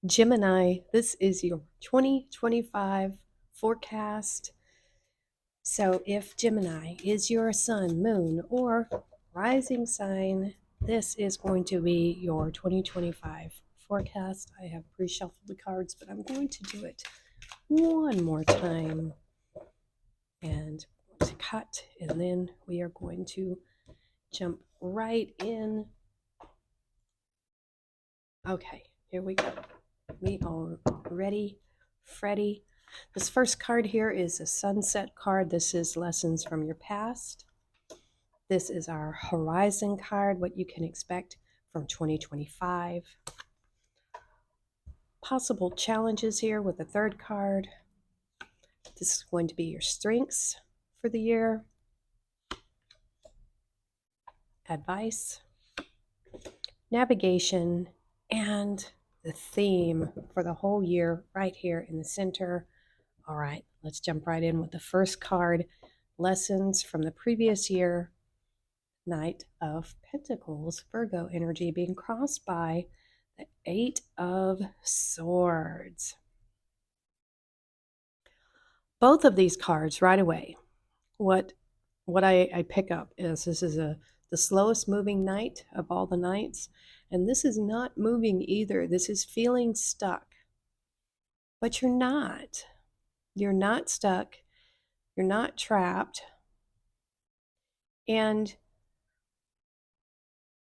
Gemini, this is your 2025 forecast. So, if Gemini is your sun, moon, or rising sign, this is going to be your 2025 forecast. I have pre shuffled the cards, but I'm going to do it one more time and to cut, and then we are going to jump right in. Okay, here we go. We are ready, Freddy. This first card here is a sunset card. This is lessons from your past. This is our horizon card, what you can expect from 2025. Possible challenges here with the third card. This is going to be your strengths for the year. Advice, navigation, and the theme for the whole year right here in the center. All right, let's jump right in with the first card. Lessons from the previous year. Knight of Pentacles, Virgo energy being crossed by the Eight of Swords. Both of these cards right away, what I pick up is this is the slowest moving knight of all the knights, and this is not moving either. This is feeling stuck. But you're not. You're not stuck. You're not trapped. And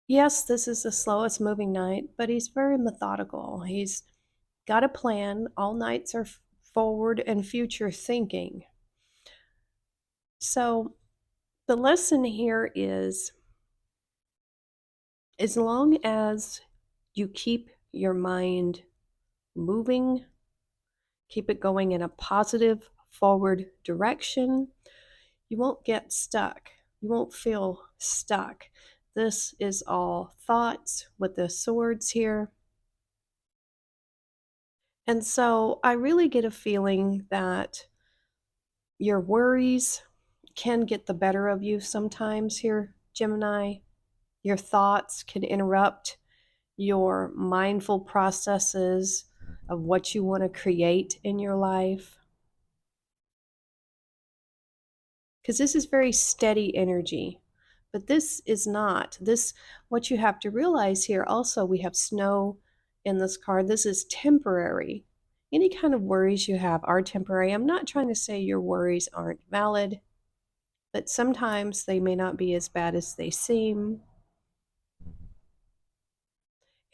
yes, this is the slowest moving knight, but he's very methodical. He's got a plan. All knights are forward and future thinking. So the lesson here is as long as you keep your mind moving, keep it going in a positive forward direction, you won't get stuck. You won't feel stuck. This is all thoughts with the swords here. And so I really get a feeling that your worries can get the better of you sometimes here, Gemini. Your thoughts can interrupt your mindful processes of what you want to create in your life. Because this is very steady energy, but this is not. This, what you have to realize here also, we have snow in this card. This is temporary. Any kind of worries you have are temporary. I'm not trying to say your worries aren't valid, but sometimes they may not be as bad as they seem.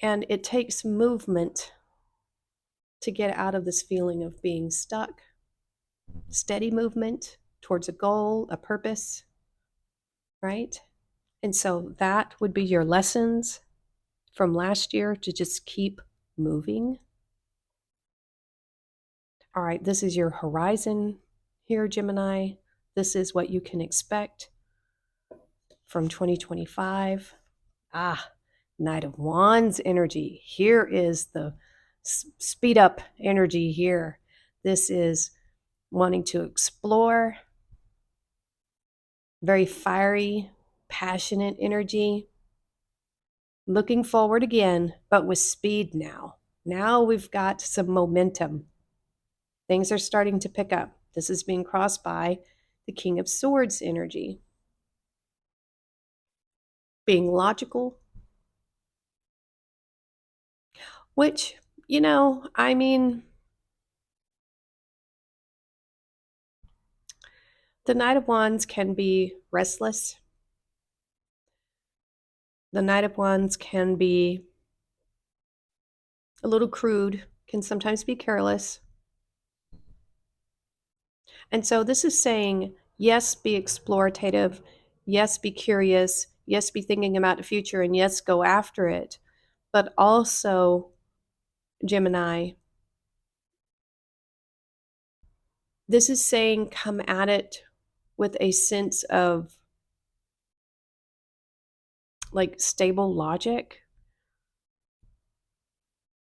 And it takes movement to get out of this feeling of being stuck. Steady movement towards a goal, a purpose, right? And so that would be your lessons from last year, to just keep moving. All right, this is your horizon here, Gemini. This is what you can expect from 2025. Knight of Wands energy. Here is the speed up energy here. This is wanting to explore, very fiery, passionate energy. Looking forward again, but with speed now. Now we've got some momentum. Things are starting to pick up. This is being crossed by the King of Swords energy. Being logical, which, I mean, the Knight of Wands can be restless. The Knight of Wands can be a little crude, can sometimes be careless. And so this is saying, yes, be explorative. Yes, be curious. Yes, be thinking about the future. And yes, go after it. But also, Gemini, this is saying come at it with a sense of like stable logic.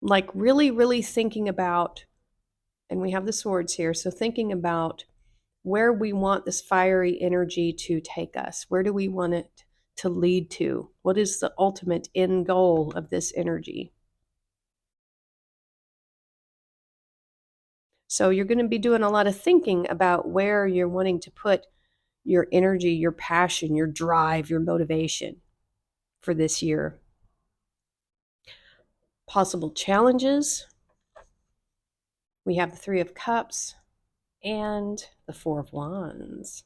Like really, really thinking about, and we have the swords here, so thinking about where we want this fiery energy to take us. Where do we want it to lead to? What is the ultimate end goal of this energy? So you're going to be doing a lot of thinking about where you're wanting to put your energy, your passion, your drive, your motivation for this year. Possible challenges. We have the Three of Cups and the Four of Wands.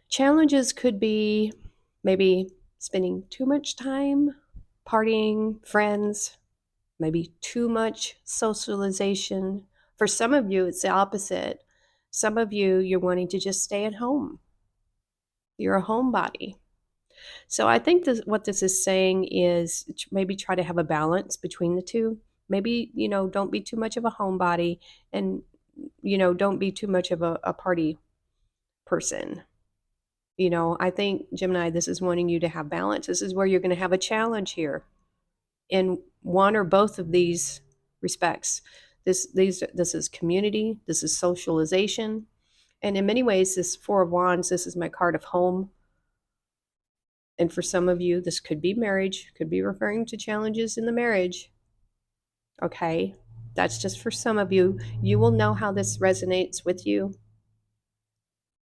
Challenges could be maybe spending too much time partying, friends, maybe too much socialization. For some of you, it's the opposite. Some of you, you're wanting to just stay at home. You're a homebody. So I think what this is saying is maybe try to have a balance between the two. Maybe, don't be too much of a homebody and, don't be too much of a party person. I think, Gemini, this is wanting you to have balance. This is where you're going to have a challenge here in one or both of these respects. This is community, this is socialization, and in many ways, this Four of Wands, this is my card of home. And for some of you, this could be marriage, could be referring to challenges in the marriage. Okay, that's just for some of you. You will know how this resonates with you.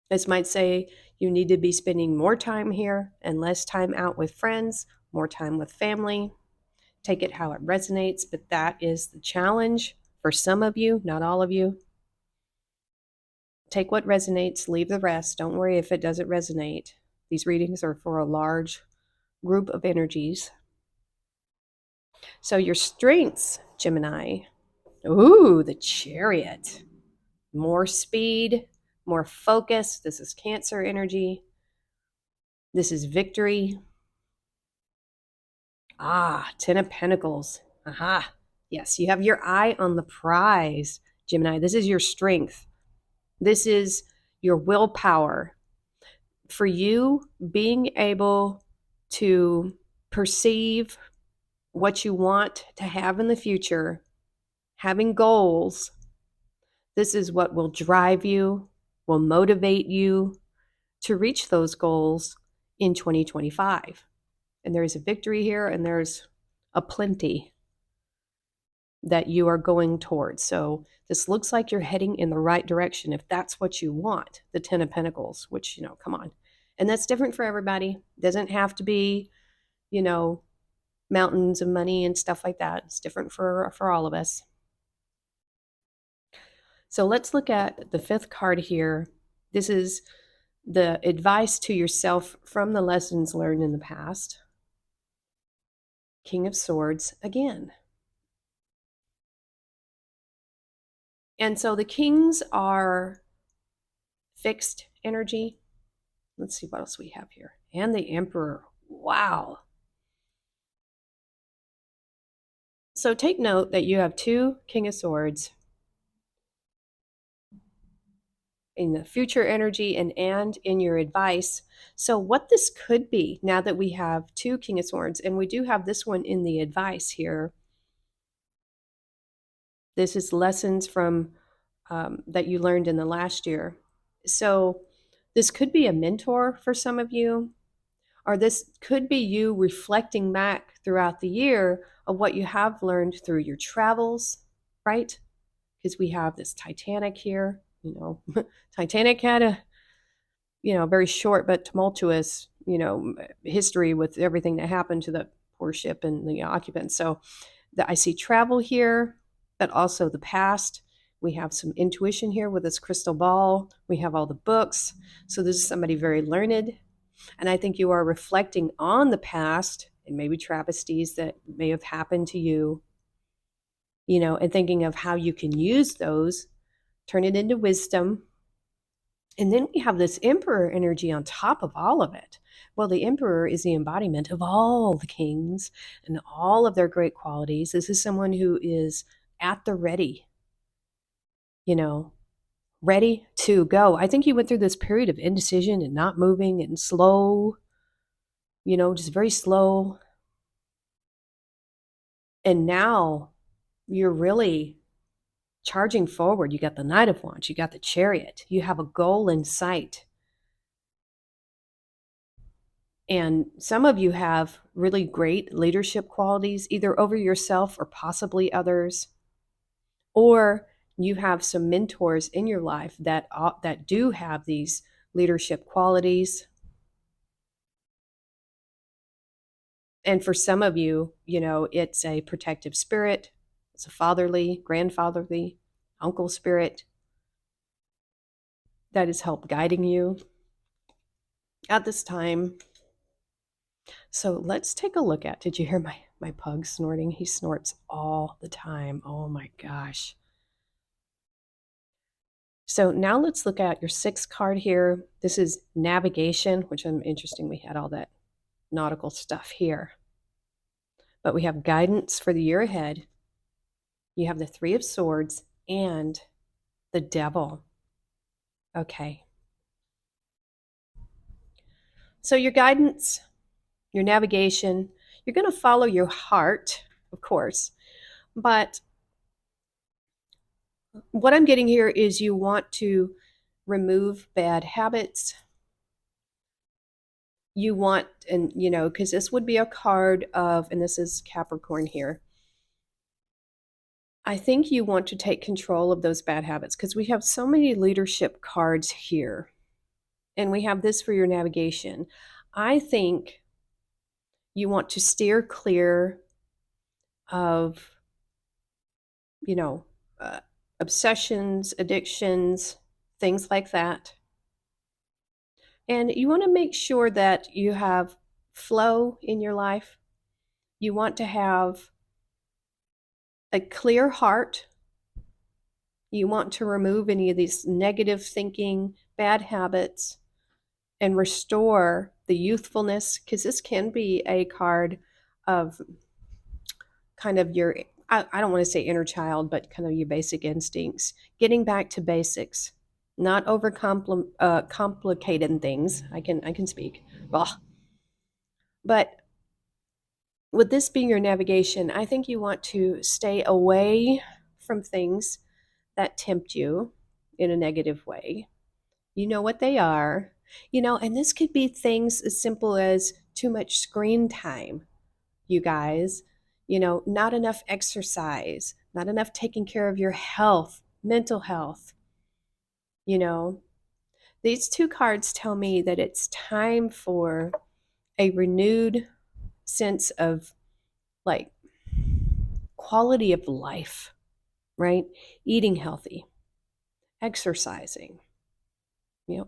This might say you need to be spending more time here and less time out with friends, more time with family. Take it how it resonates, but that is the challenge for some of you, not all of you. Take what resonates, leave the rest. Don't worry if it doesn't resonate. These readings are for a large group of energies. So your strengths, Gemini. Ooh, the Chariot. More speed, more focus. This is Cancer energy. This is victory. Ten of Pentacles. Aha. Yes, you have your eye on the prize, Gemini. This is your strength. This is your willpower. For you, being able to perceive what you want to have in the future, having goals, this is what will drive you, will motivate you to reach those goals in 2025. And there is a victory here, and there's a plenty that you are going towards. So this looks like you're heading in the right direction if that's what you want, the Ten of Pentacles, which, come on. And that's different for everybody. It doesn't have to be, mountains of money and stuff like that. It's different for all of us. So let's look at the fifth card here. This is the advice to yourself from the lessons learned in the past. King of Swords again. And so the kings are fixed energy. Let's see what else we have here. And the Emperor. Wow. So take note that you have two King of Swords in the future energy and in your advice. So what this could be, now that we have two King of Swords, and we do have this one in the advice here. This is lessons from that you learned in the last year. So this could be a mentor for some of you, or this could be you reflecting back throughout the year of what you have learned through your travels, right? Because we have this Titanic here, Titanic had a, very short but tumultuous, history with everything that happened to the poor ship and the occupants. So I see travel here, but also the past. We have some intuition here with this crystal ball. We have all the books. So this is somebody very learned. And I think you are reflecting on the past and maybe travesties that may have happened to you, and thinking of how you can use those, turn it into wisdom. And then we have this Emperor energy on top of all of it. Well, the Emperor is the embodiment of all the kings and all of their great qualities. This is someone who is at the ready, ready to go. I think you went through this period of indecision and not moving and slow, just very slow. And now you're really charging forward. You got the Knight of Wands, you got the Chariot, you have a goal in sight. And some of you have really great leadership qualities, either over yourself or possibly others. or you have some mentors in your life that do have these leadership qualities. And for some of you, it's a protective spirit, it's a fatherly, grandfatherly, uncle spirit that is help guiding you at this time. So let's take a look at, did you hear my pug snorting? He snorts all the time. Oh my gosh. So now let's look at your sixth card here. This is navigation, which I'm interesting. We had all that nautical stuff here. But we have guidance for the year ahead. You have the Three of Swords and the Devil. Okay. So your guidance, your navigation, you're going to follow your heart, of course. But what I'm getting here is you want to remove bad habits. You want, and because this would be a card of, and this is Capricorn here. I think you want to take control of those bad habits because we have so many leadership cards here. And we have this for your navigation. I think you want to steer clear of, uh, obsessions, addictions, things like that. And you want to make sure that you have flow in your life. You want to have a clear heart. You want to remove any of these negative thinking, bad habits, and restore the youthfulness, because this can be a card of kind of your, I don't want to say inner child, but kind of your basic instincts, getting back to basics, not over complicated things. I can speak. Ugh. But with this being your navigation, I think you want to stay away from things that tempt you in a negative way. You know what they are, and this could be things as simple as too much screen time, you guys, not enough exercise, not enough taking care of your health, mental health. These two cards tell me that it's time for a renewed sense of like quality of life, right? Eating healthy, exercising,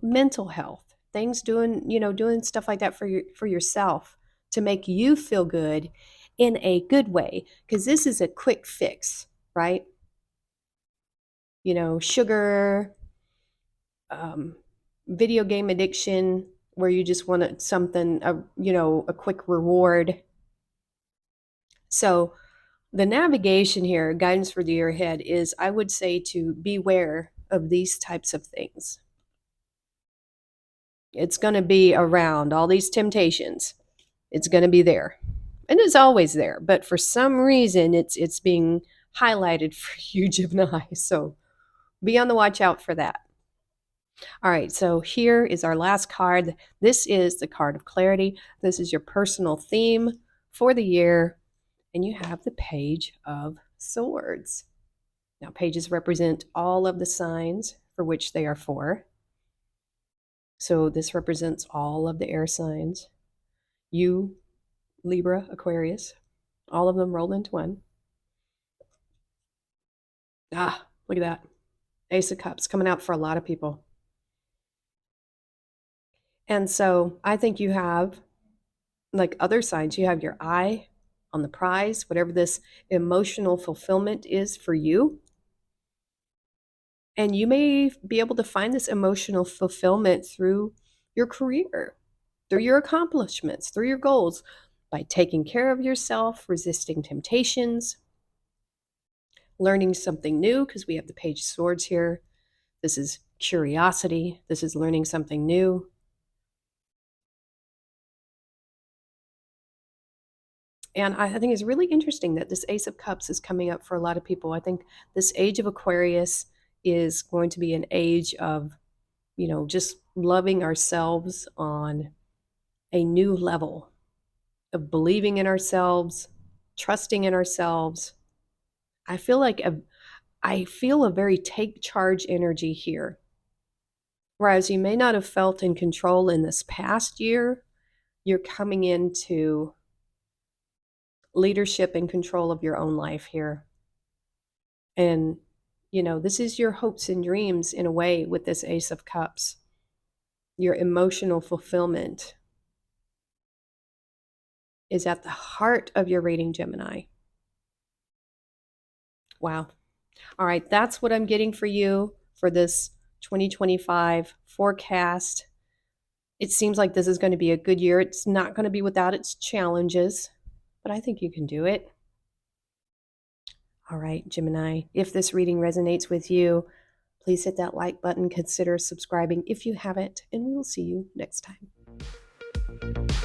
mental health, things doing stuff like that for yourself to make you feel good in a good way, because this is a quick fix, right? Sugar, um, video game addiction, where you just want something, a quick reward. So the navigation here, guidance for the year ahead, is I would say to beware of these types of things. It's going to be around all these temptations. It's going to be there. And it's always there. But for some reason, it's being highlighted for you, Gemini. So be on the watch out for that. All right, so here is our last card. This is the card of clarity. This is your personal theme for the year. And you have the Page of Swords. Now, pages represent all of the signs for which they are for. So this represents all of the air signs. You, Libra, Aquarius, all of them rolled into one. Ah, look at that. Ace of Cups coming out for a lot of people. And so I think you have, like other signs, you have your eye on the prize, whatever this emotional fulfillment is for you. And you may be able to find this emotional fulfillment through your career, through your accomplishments, through your goals, by taking care of yourself, resisting temptations, learning something new, because we have the Page of Swords here. This is curiosity. This is learning something new. And I think it's really interesting that this Ace of Cups is coming up for a lot of people. I think this age of Aquarius is going to be an age of, just loving ourselves on a new level, of believing in ourselves, trusting in ourselves. I feel like I feel a very take charge energy here. Whereas you may not have felt in control in this past year, you're coming into leadership and control of your own life here. And, this is your hopes and dreams in a way with this Ace of Cups. Your emotional fulfillment is at the heart of your reading, Gemini. Wow. All right, that's what I'm getting for you for this 2025 forecast. It seems like this is going to be a good year. It's not going to be without its challenges, but I think you can do it. All right, Gemini, if this reading resonates with you, please hit that like button, consider subscribing if you haven't, and we will see you next time.